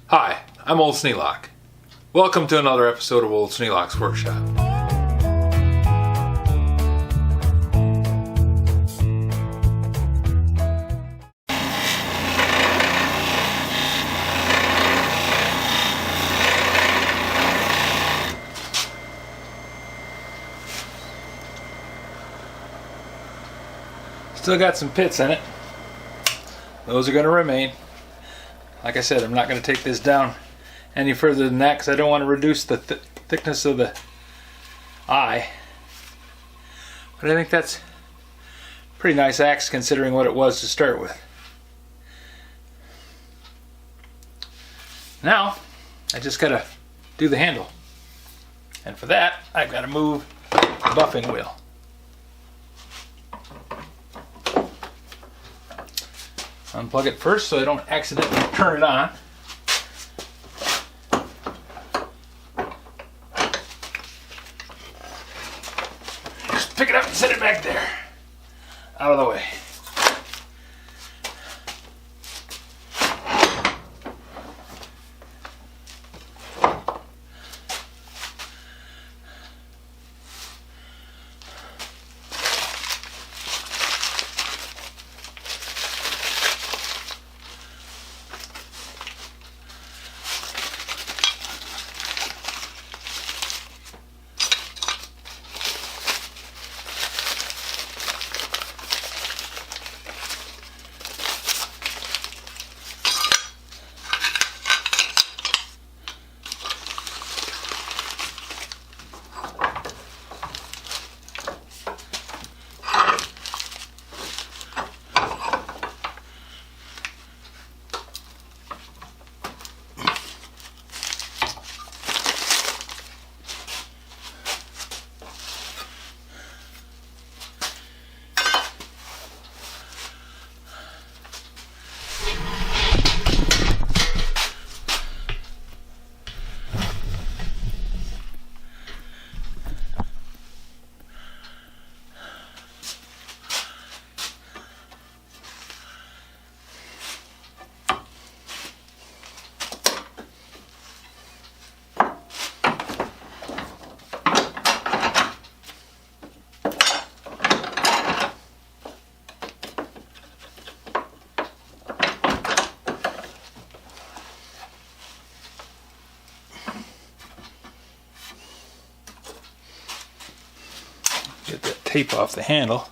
Hi, I'm Old Sneelock. Welcome to another episode of Old Sneelock's Workshop. Still got some pits in it. Those are going to remain. Like I said, I'm not going to take this down any further than that because I don't want to reduce the thickness of the eye. But I think that's a pretty nice axe considering what it was to start with. Now, I just got to do the handle. And for that, I've got to move the buffing wheel. Unplug it first so I don't accidentally turn it on. Just pick it up and set it back there. Out of the way. Get that tape off the handle.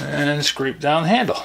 And scrape down the handle.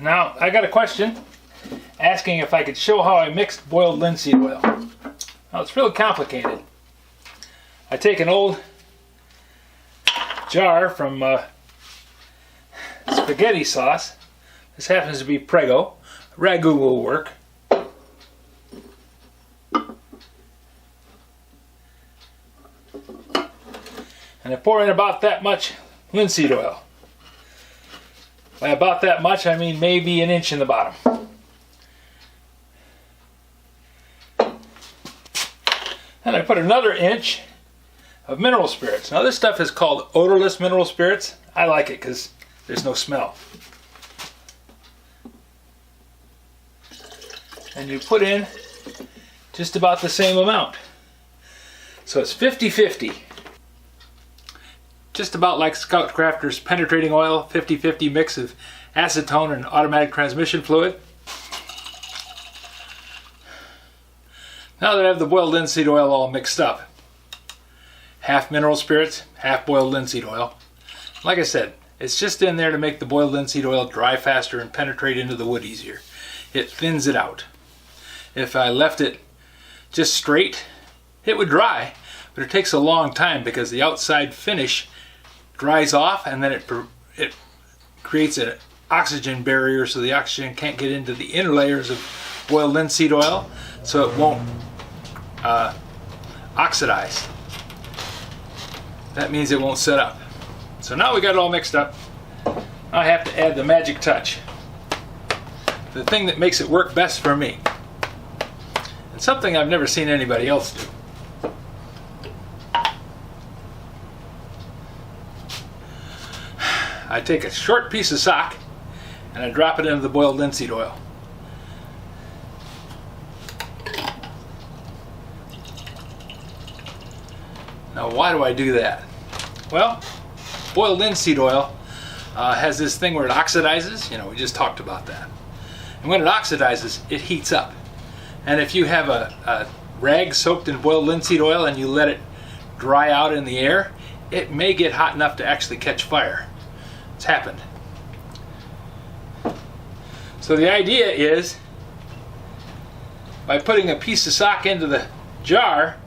Now, I got a question asking if I could show how I mixed boiled linseed oil. Now, it's really complicated. I take an old jar from spaghetti sauce. This happens to be Prego. Ragu will work. And I pour in about that much linseed oil. By about that much, I mean maybe an inch in the bottom. And I put another inch of mineral spirits. Now this stuff is called odorless mineral spirits. I like it because there's no smell. And you put in just about the same amount. So it's 50-50. Just about like Scout Crafter's penetrating oil, 50-50 mix of acetone and automatic transmission fluid. Now that I have the boiled linseed oil all mixed up, half mineral spirits, half boiled linseed oil. Like I said, it's just in there to make the boiled linseed oil dry faster and penetrate into the wood easier. It thins it out. If I left it just straight, it would dry, but it takes a long time because the outside finish dries off and then it creates an oxygen barrier so the oxygen can't get into the inner layers of boiled linseed oil, so it won't oxidize. That means it won't set up. So now we got it all mixed up. Now I have to add the magic touch. The thing that makes it work best for me. And something I've never seen anybody else do. I take a short piece of sock and I drop it into the boiled linseed oil. Now why do I do that? Well, boiled linseed oil has this thing where it oxidizes. You know, we just talked about that. And when it oxidizes, it heats up. And if you have a rag soaked in boiled linseed oil and you let it dry out in the air, it may get hot enough to actually catch fire. It's happened. So the idea is, by putting a piece of sock into the jar,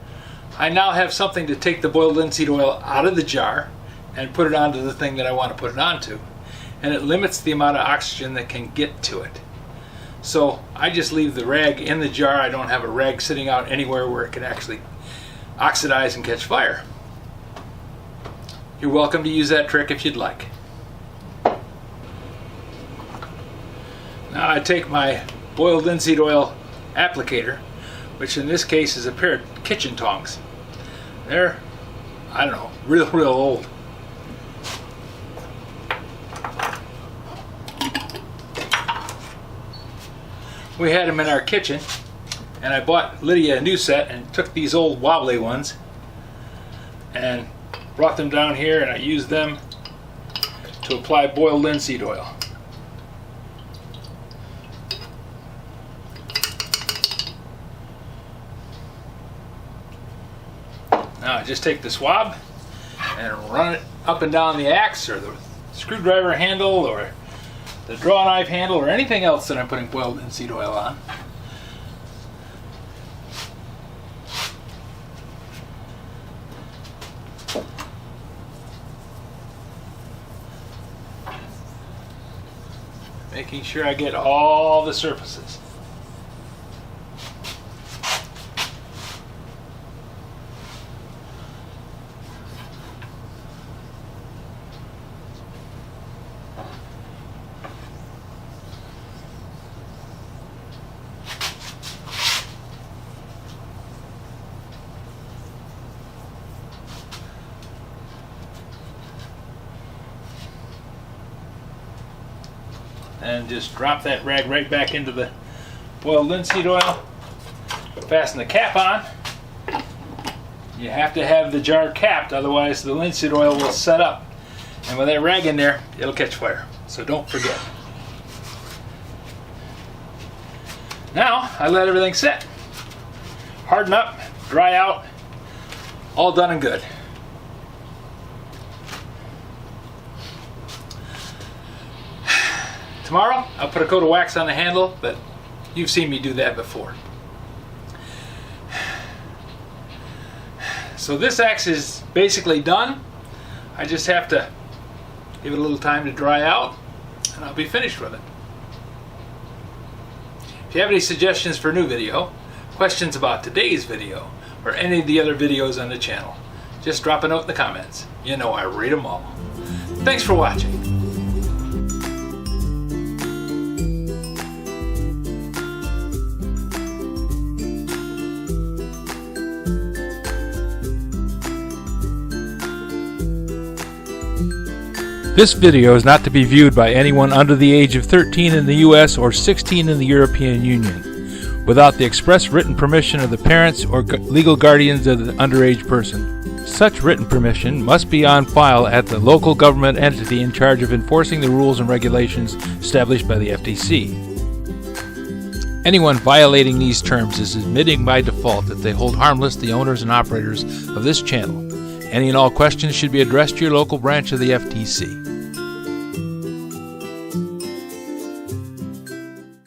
I now have something to take the boiled linseed oil out of the jar and put it onto the thing that I want to put it onto. And it limits the amount of oxygen that can get to it. So I just leave the rag in the jar. I don't have a rag sitting out anywhere where it can actually oxidize and catch fire. You're welcome to use that trick if you'd like. Now I take my boiled linseed oil applicator, which in this case is a pair of kitchen tongs. They're, I don't know, real old. We had them in our kitchen, and I bought Lydia a new set and took these old wobbly ones and brought them down here, and I used them to apply boiled linseed oil. Now I just take the swab and run it up and down the axe or the screwdriver handle or the draw knife handle or anything else that I'm putting boiled linseed oil on. Making sure I get all the surfaces. And just drop that rag right back into the boiled linseed oil. Fasten the cap on. You have to have the jar capped, otherwise the linseed oil will set up. And with that rag in there, it'll catch fire. So don't forget. Now, I let everything set. Harden up, dry out, all done and good. Tomorrow, I'll put a coat of wax on the handle, but you've seen me do that before. So this axe is basically done. I just have to give it a little time to dry out, and I'll be finished with it. If you have any suggestions for a new video, questions about today's video, or any of the other videos on the channel, just drop a note in the comments. You know I read them all. Thanks for watching. This video is not to be viewed by anyone under the age of 13 in the US or 16 in the European Union, without the express written permission of the parents or legal guardians of the underage person. Such written permission must be on file at the local government entity in charge of enforcing the rules and regulations established by the FTC. Anyone violating these terms is admitting by default that they hold harmless the owners and operators of this channel. Any and all questions should be addressed to your local branch of the FTC.